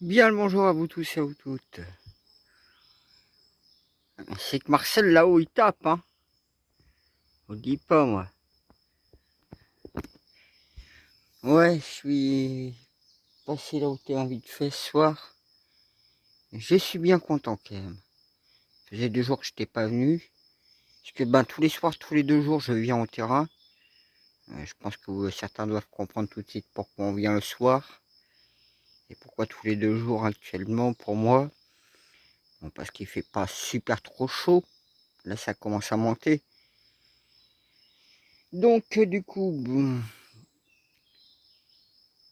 Bien le bonjour à vous tous et à vous toutes. C'est que Marcel là-haut il tape, hein. On dit pas moi. Ouais, je suis passé là où t'es envie de faire ce soir. Je suis bien content quand même. Ça faisait 2 jours que je n'étais pas venu. Parce que ben tous les soirs, tous les 2 jours, je viens au terrain. Je pense que certains doivent comprendre tout de suite pourquoi on vient le soir. Et pourquoi tous les 2 jours actuellement pour moi. Bon, parce qu'il fait pas super trop chaud. Là ça commence à monter. Donc du coup, bon,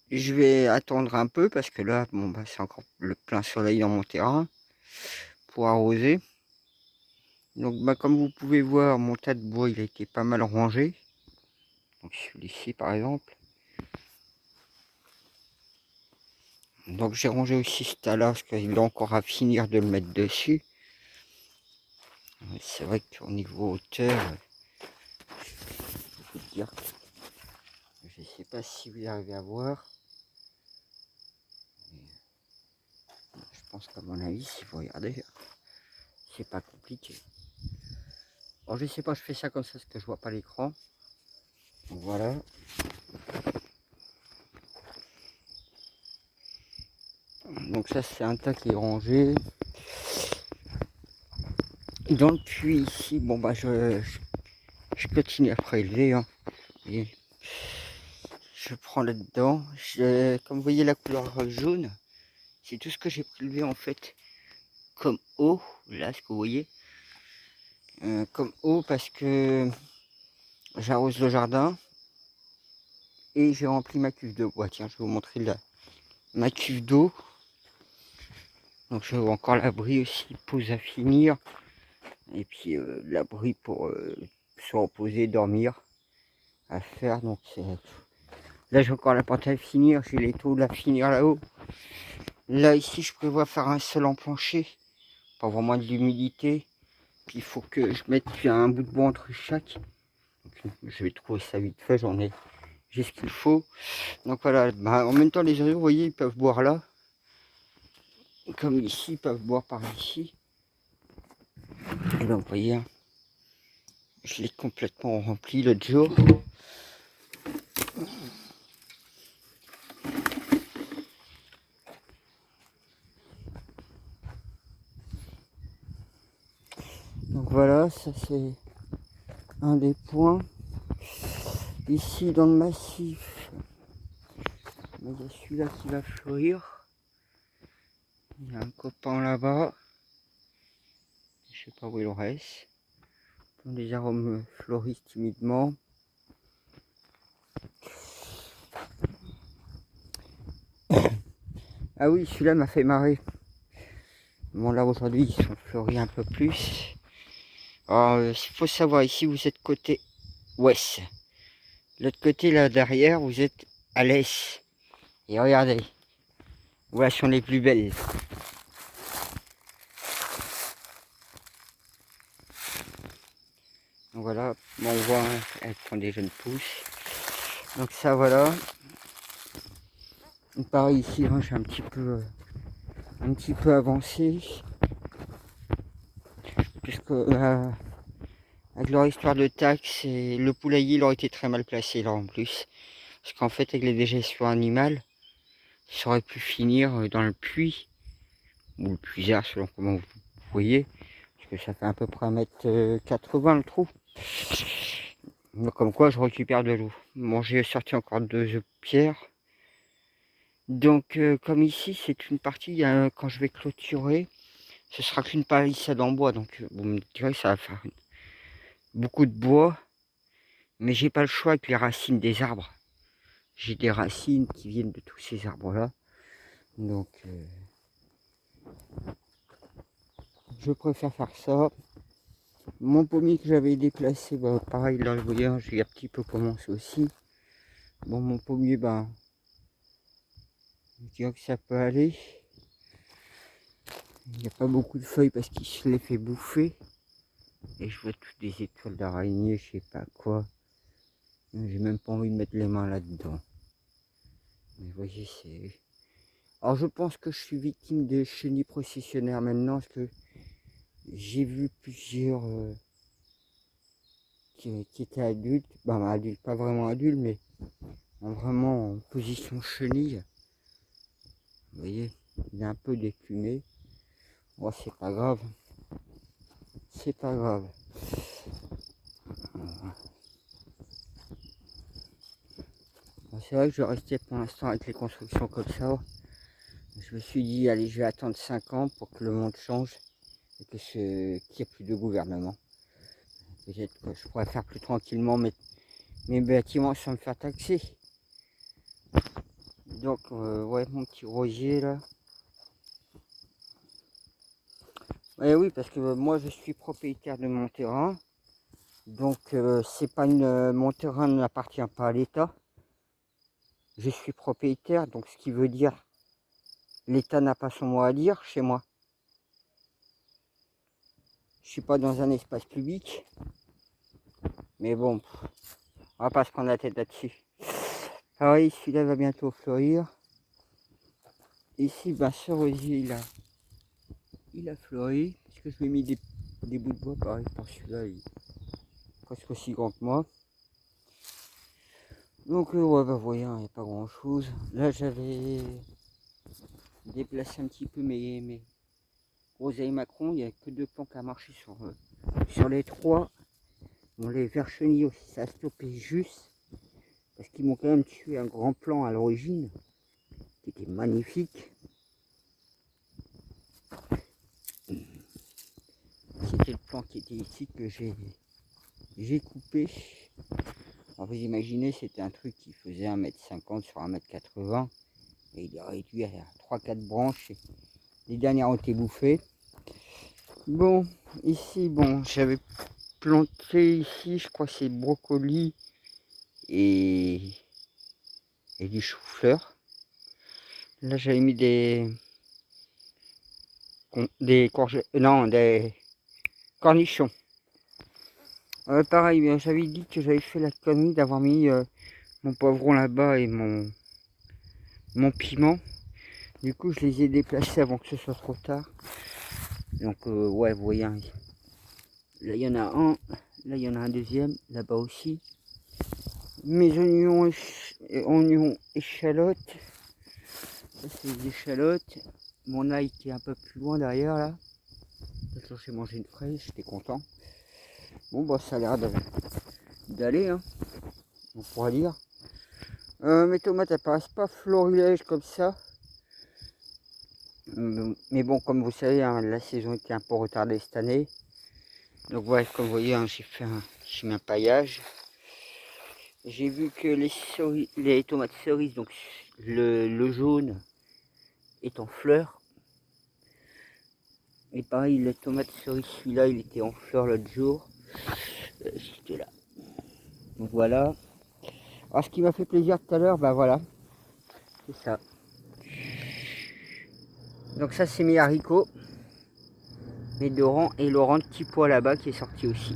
je vais attendre un peu parce que là, bon, bah, c'est encore le plein soleil dans mon terrain pour arroser. Donc, bah, comme vous pouvez voir, mon tas de bois, il a été pas mal rangé. Donc, celui-ci, par exemple. Donc, j'ai rangé aussi ce tas-là parce qu'il a encore à finir de le mettre dessus. C'est vrai qu'au niveau hauteur, je peux vous dire, je sais pas si vous arrivez à voir. Je pense qu'à mon avis, si vous regardez, c'est pas compliqué. Bon, je sais pas, je fais ça comme ça parce que je vois pas l'écran. Voilà. Donc ça c'est un tas qui est rangé. Dans le puits ici, bon bah je continue à prélever. Hein. Et je prends là-dedans. Comme vous voyez la couleur jaune, c'est tout ce que j'ai prélevé en fait comme eau. Là ce que vous voyez. Comme eau parce que j'arrose le jardin. Et j'ai rempli ma cuve d'eau. Ouais, tiens, je vais vous montrer ma cuve d'eau. Donc je vois encore l'abri aussi, pause à finir. Et puis l'abri pour se reposer, dormir, à faire. Donc là j'ai encore la pente à finir, j'ai les tôles à finir là-haut. Là ici je prévois faire un sol en plancher, pour avoir moins de l'humidité. Puis il faut que je mette un bout de bois entre chaque. Donc, je vais trouver ça vite fait, j'ai ce qu'il faut. Donc voilà, bah, en même temps les oiseaux, vous voyez, ils peuvent boire là. Comme ici, ils peuvent boire par ici. Et là vous voyez, hein, je l'ai complètement rempli l'autre jour. Donc voilà, ça c'est un des points. Ici dans le massif, il y a celui-là qui va fleurir. Il y a un copain là-bas. Je sais pas où il reste. Les arômes fleurissent timidement. Ah oui, celui-là m'a fait marrer. Bon là aujourd'hui ils sont fleuris un peu plus. Alors il faut savoir, ici vous êtes côté ouest. L'autre côté là derrière vous êtes à l'est. Et regardez, voilà sont les plus belles. Donc voilà, bon, on voit, hein, elles font des jeunes pousses. Donc ça voilà. Pareil ici, hein, j'ai un petit peu avancé. Puisque avec leur histoire de taxe, le poulailler il aurait été très mal placé là en plus. Parce qu'en fait avec les dégestions animales, ça aurait pu finir dans le puits. Ou le puisard selon comment vous voyez. Parce que ça fait à peu près 1,80 m le trou. Donc, comme quoi je récupère de l'eau. Bon, j'ai sorti encore 2 œufs de pierre. Donc comme ici c'est une partie, quand je vais clôturer, ce sera qu'une palissade en bois. Donc vous me direz ça va faire beaucoup de bois. Mais j'ai pas le choix avec les racines des arbres. J'ai des racines qui viennent de tous ces arbres là. Donc je préfère faire ça. Mon pommier que j'avais déplacé, bah, pareil là vous voyez, j'ai un petit peu commencé aussi. Bon mon pommier, ben je dirais que ça peut aller. Il n'y a pas beaucoup de feuilles parce qu'il se les fait bouffer. Et je vois toutes des étoiles d'araignée, je sais pas quoi. J'ai même pas envie de mettre les mains là-dedans. Mais vous voyez, c'est... Alors je pense que je suis victime de chenilles processionnaires maintenant, parce que j'ai vu plusieurs qui étaient adultes, adultes, pas vraiment adultes, mais vraiment en position chenille. Vous voyez, il est un peu décumé. Bon, c'est pas grave. C'est pas grave. Bon, c'est vrai que je restais pour l'instant avec les constructions comme ça. Je me suis dit, allez, je vais attendre 5 ans pour que le monde change et qu'il n'y ait plus de gouvernement. Peut-être que je pourrais faire plus tranquillement mes bâtiments sans me faire taxer. Donc, ouais, mon petit rosier là. Et oui, parce que moi je suis propriétaire de mon terrain. Donc, c'est pas mon terrain n'appartient pas à l'État. Je suis propriétaire, donc ce qui veut dire l'État n'a pas son mot à dire chez moi. Je suis pas dans un espace public. Mais bon, on va pas se prendre la tête là-dessus. Ah oui, celui-là va bientôt fleurir. Ici, ce rosier, il a fleuri. Parce que je lui ai mis des bouts de bois, pareil, pour celui-là, il est presque aussi grand que moi. Donc, ouais, voyez, il n'y a pas grand-chose. Là, j'avais déplacé un petit peu mes groseilles Macron. Il n'y a que 2 plans qui a marché sur les 3. Bon, les vers chenilles aussi, ça a stoppé juste. Parce qu'ils m'ont quand même tué un grand plan à l'origine, qui était magnifique. C'était le plan qui était ici que j'ai coupé. Alors vous imaginez, c'était un truc qui faisait 1,50 m sur 1,80 m. Et il est réduit à 3-4 branches. Les dernières ont été bouffées. Bon, ici, j'avais planté ici, je crois que c'est brocoli et du chou-fleur. Là, j'avais mis des cornichons. Pareil, j'avais dit que j'avais fait la connerie d'avoir mis mon poivron là-bas et mon piment. Du coup, je les ai déplacés avant que ce soit trop tard. Donc, ouais, vous voyez, là, il y en a un. Là, il y en a un deuxième. Là-bas aussi. Mes oignons, échalotes. Ça, c'est des échalotes. Mon ail qui est un peu plus loin derrière, là. J'ai mangé une fraise, j'étais content. Bon, ça a l'air d'aller, hein. On pourra dire. Mes tomates, elles paraissent pas florilèges comme ça. Mais bon, comme vous savez, hein, la saison était un peu retardée cette année. Donc ouais, comme vous voyez, hein, j'ai mis un paillage. J'ai vu que les tomates cerises, donc le jaune, est en fleurs. Et pareil, les tomates cerises, celui-là, il était en fleurs l'autre jour. C'était là. Donc voilà. Alors ce qui m'a fait plaisir tout à l'heure, voilà. C'est ça. Donc ça, c'est mes haricots. Mes Doran et Laurent petit pois là-bas qui est sorti aussi.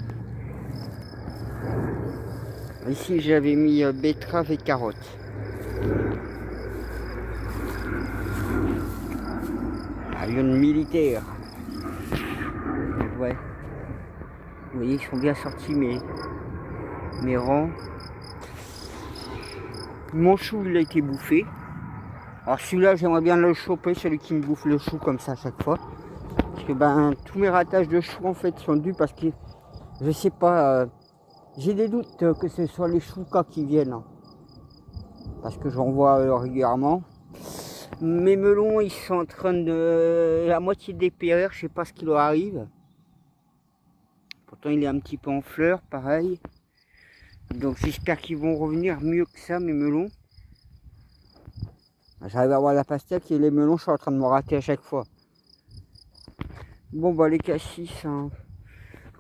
Ici, j'avais mis betterave et carottes. Avion militaire. Donc, ouais. Vous voyez, ils sont bien sortis mes rangs. Mon chou, il a été bouffé. Alors celui-là, j'aimerais bien le choper, celui qui me bouffe le chou comme ça à chaque fois. Parce que tous mes ratages de chou en fait sont dus parce que je sais pas, j'ai des doutes que ce soit les choucas qui viennent. Hein, parce que j'en vois régulièrement. Mes melons, ils sont en train de la moitié dépérir, je sais pas ce qui leur arrive. Pourtant il est un petit peu en fleurs, pareil. Donc j'espère qu'ils vont revenir mieux que ça, mes melons. J'arrive à voir la pastèque et les melons, je suis en train de me rater à chaque fois. Bon, les cassis, hein,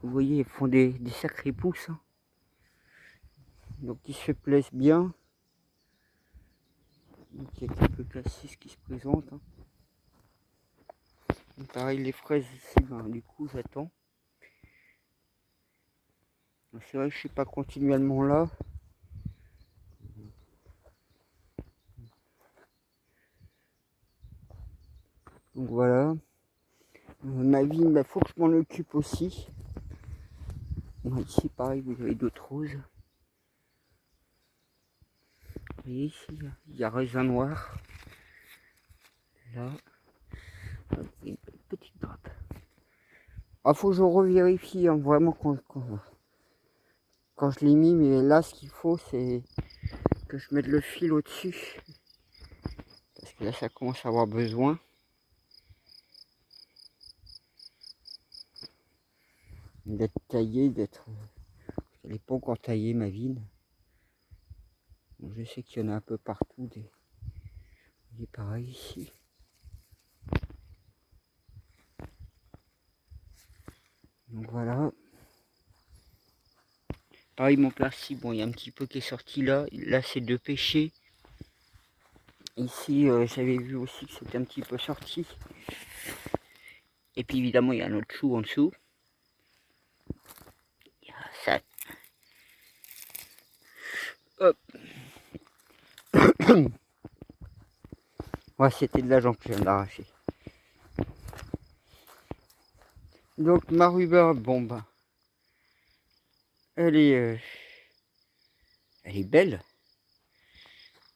vous voyez, ils font des sacrés pousses. Hein. Donc ils se plaisent bien. Donc il y a quelques cassis qui se présentent. Hein. Pareil, les fraises ici, du coup, j'attends. C'est vrai que je suis pas continuellement là. vigne, il faut que je m'en occupe aussi. Bon, ici, pareil, vous avez d'autres roses. Vous voyez ici, il y a raisin noir. Là, une petite grappe. Ah, faut que je revérifie hein, vraiment quand je l'ai mis, mais là, ce qu'il faut, c'est que je mette le fil au-dessus. Parce que là, ça commence à avoir besoin. D'être taillé, d'être... Elle n'est pas encore taillée, ma vigne. Donc, je sais qu'il y en a un peu partout. Il est pareil ici. Donc voilà. Pareil, mon persil, bon, il y a un petit peu qui est sorti là. Là, c'est de pêcher. Ici, j'avais vu aussi que c'était un petit peu sorti. Et puis évidemment, il y a un autre chou en dessous. Il y a ça. Hop. Ouais, c'était de la jambe que je viens d'arracher. Donc ma rhubarbe, bon bah, elle est belle.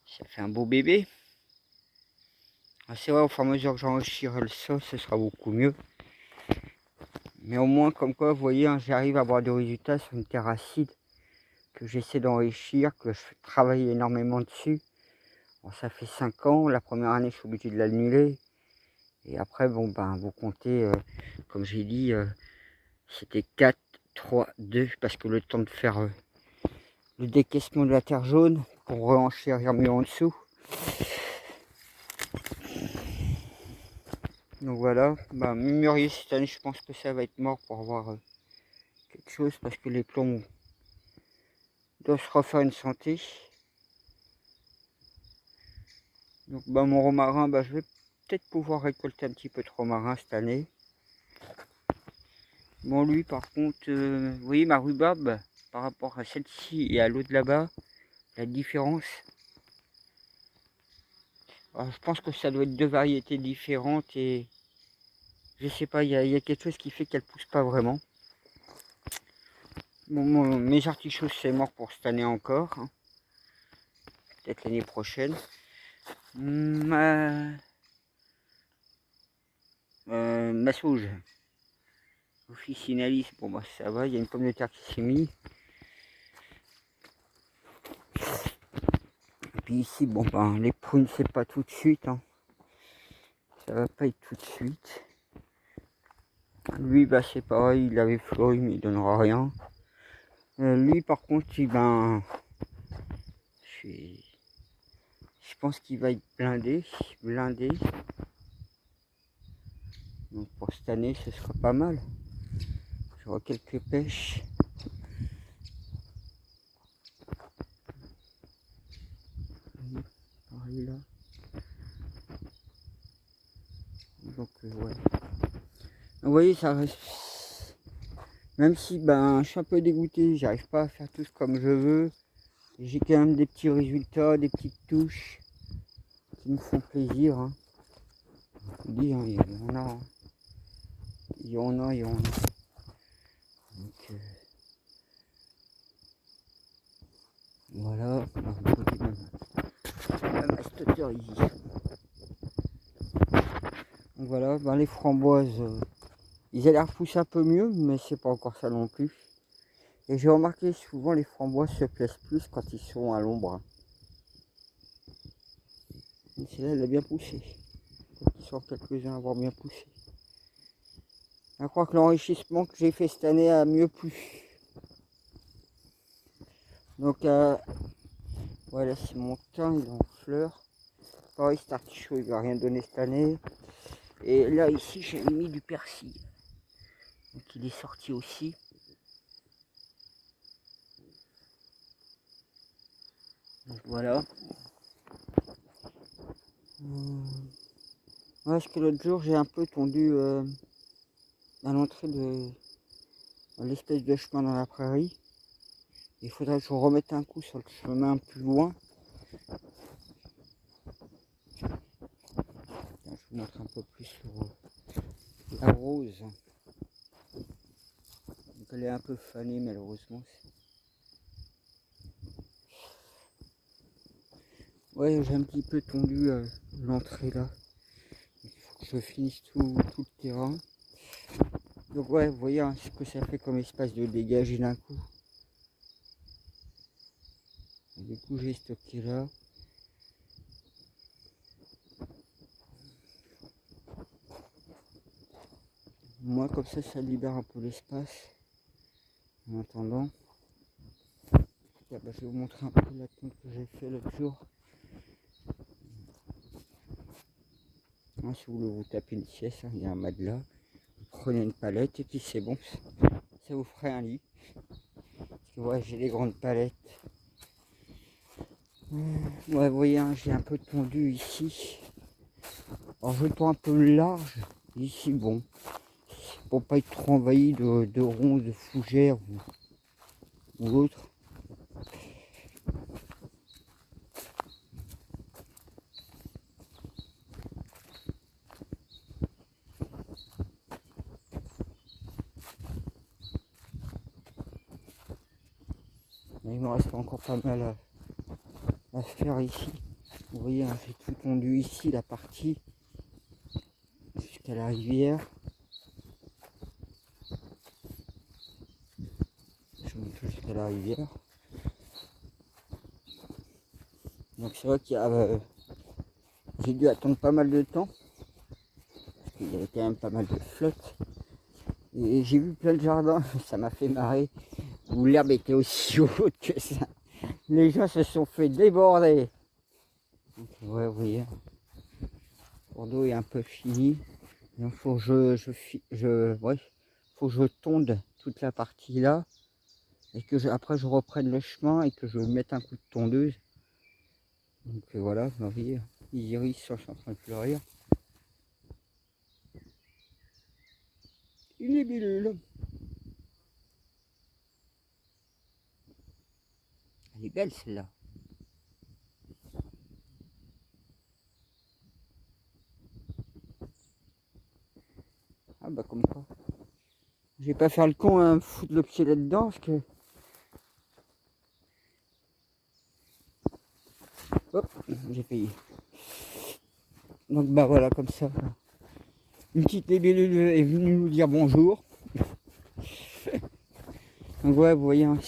Ça fait un beau bébé. Ah, c'est vrai, au fur et à mesure que j'enrichirai le sol, ce sera beaucoup mieux. Mais au moins, comme quoi, vous voyez, hein, j'arrive à avoir des résultats sur une terre acide que j'essaie d'enrichir, que je travaille énormément dessus. Bon, ça fait 5 ans. La première année, je suis obligé de l'annuler. Et après, bon, ben, vous comptez, comme j'ai dit, c'était 4, 3, 2, parce que le temps de faire le décaissement de la terre jaune pour renchérir mieux en dessous. Donc voilà, bah, mûrier cette année, je pense que ça va être mort pour avoir quelque chose parce que les plombs doivent se refaire une santé. Donc bah, mon romarin, bah, je vais peut-être pouvoir récolter un petit peu de romarin cette année. Bon lui par contre, vous voyez ma rhubarbe par rapport à celle-ci et à l'autre là-bas, la différence. Alors, je pense que ça doit être deux variétés différentes et je sais pas, il y a quelque chose qui fait qu'elle pousse pas vraiment. Bon, mes artichauts c'est mort pour cette année encore, hein. Peut-être l'année prochaine. Ma sauge officinalis, bon bah ça va, il y a une pomme de terre qui s'est mise. Et puis ici, bon ben les prunes c'est pas tout de suite, hein. Ça va pas être tout de suite. Lui bah c'est pareil, il avait fleuri mais il donnera rien. Lui par contre, ben je pense qu'il va être blindé. Donc pour cette année ce sera pas mal. J'aurai quelques pêches. Pareil là. Donc ouais. Vous voyez ça reste. Même si ben je suis un peu dégoûté, j'arrive pas à faire tout comme je veux. J'ai quand même des petits résultats, des petites touches qui me font plaisir, hein. Je vous dis, hein, il y en a, hein. Il y en a. Donc voilà, donc voilà, ben, les framboises, ils ont l'air pousser un peu mieux, mais c'est pas encore ça non plus. Et j'ai remarqué souvent les framboises se plaisent plus quand ils sont à l'ombre. Celle-là, elle a bien poussé. Il sort quelques-uns à avoir bien poussé. Je crois que l'enrichissement que j'ai fait cette année a mieux plu. Donc voilà, c'est mon thym, il est en fleurs. Pareil, cet artichaut, il va rien donner cette année. Et là, ici, j'ai mis du persil. Donc il est sorti aussi. Donc voilà. Parce que l'autre jour, j'ai un peu tondu à l'entrée de l'espèce de chemin dans la prairie. Il faudrait que je remette un coup sur le chemin plus loin. Je vous montre un peu plus sur la rose. Donc elle est un peu fanée malheureusement. Ouais, j'ai un petit peu tondu l'entrée là. Il faut que je finisse tout le terrain. Donc ouais, vous voyez ce que ça fait comme espace de dégager d'un coup. Et du coup j'ai stocké là. Moi comme ça libère un peu l'espace. En attendant, là, je vais vous montrer un peu la tonte que j'ai fait l'autre jour. Hein, si vous voulez vous taper une sieste, il y a un matelas. Vous prenez une palette et puis c'est bon. Ça vous ferait un lit. Parce que ouais, j'ai des grandes palettes. Ouais, vous voyez, hein, j'ai un peu tondu ici. Alors je tends un peu large. Ici, bon, pour pas être trop envahi de ronces, de fougères ou autre. Mais il me reste encore pas mal à faire ici. Vous voyez, hein, j'ai tout tondu ici, la partie jusqu'à la rivière. Je monte jusqu'à la rivière. Donc c'est vrai qu'il y a, j'ai dû attendre pas mal de temps. Parce qu'il y avait quand même pas mal de flotte. Et j'ai vu plein de jardins, ça m'a fait marrer, où l'herbe était aussi haute que ça. Les gens se sont fait déborder. Donc, ouais, vous voyez, le cours d'eau est un peu fini. Donc faut que faut que je tonde toute la partie là. Et que après je reprenne le chemin et que je mette un coup de tondeuse. Donc voilà, vous voyez, les iris sont en train de fleurir. Une libellule. Elle est belle celle-là. Ah bah comme quoi. Je vais pas faire le con à me foutre le pied là-dedans parce que... Hop, j'ai payé. Donc bah voilà, comme ça. Une petite libellule est venue nous dire bonjour. Donc ouais, vous voyez, hein,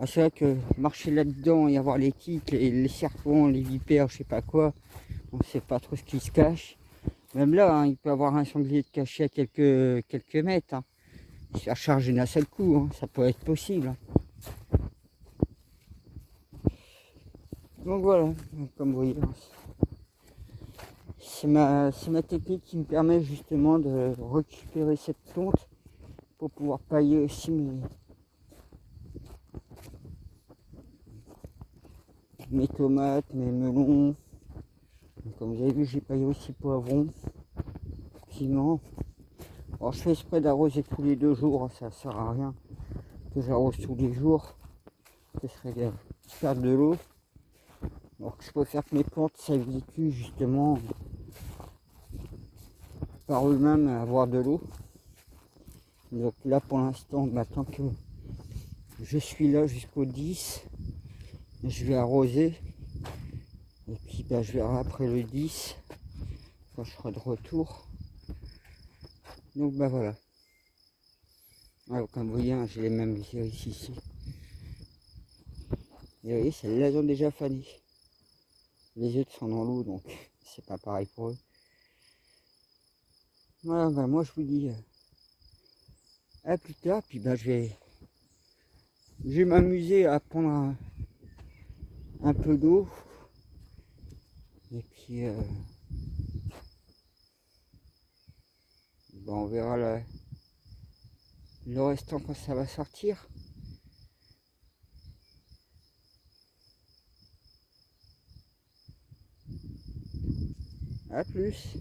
c'est vrai que marcher là-dedans et avoir les tiques, les serpents, les vipères, je sais pas quoi, on sait pas trop ce qui se cache. Même là, hein, il peut y avoir un sanglier de caché à quelques mètres. Hein. Se faire charger d'un seul coup, hein, ça peut être possible. Hein. Donc voilà, comme vous voyez, c'est ma technique qui me permet justement de récupérer cette tonte pour pouvoir pailler aussi mes tomates, mes melons. Comme vous avez vu, j'ai paillé aussi poivrons, piment. Alors je fais exprès d'arroser tous les 2 jours, ça sert à rien que j'arrose tous les jours. Ce serait perdre de l'eau. Alors que je préfère que mes plantes s'habituent justement par eux-mêmes à avoir de l'eau. Donc là pour l'instant, tant que je suis là jusqu'au 10, je vais arroser. Et puis je verrai après le 10 quand je serai de retour. Donc voilà. Alors, comme vous voyez, hein, j'ai les mêmes iris ici. Et vous voyez, celles-là elles ont déjà fané. Les autres sont dans l'eau, donc c'est pas pareil pour eux. Voilà, moi je vous dis à plus tard, puis je vais m'amuser à prendre un peu d'eau. Et puis on verra le restant quand ça va sortir. À plus.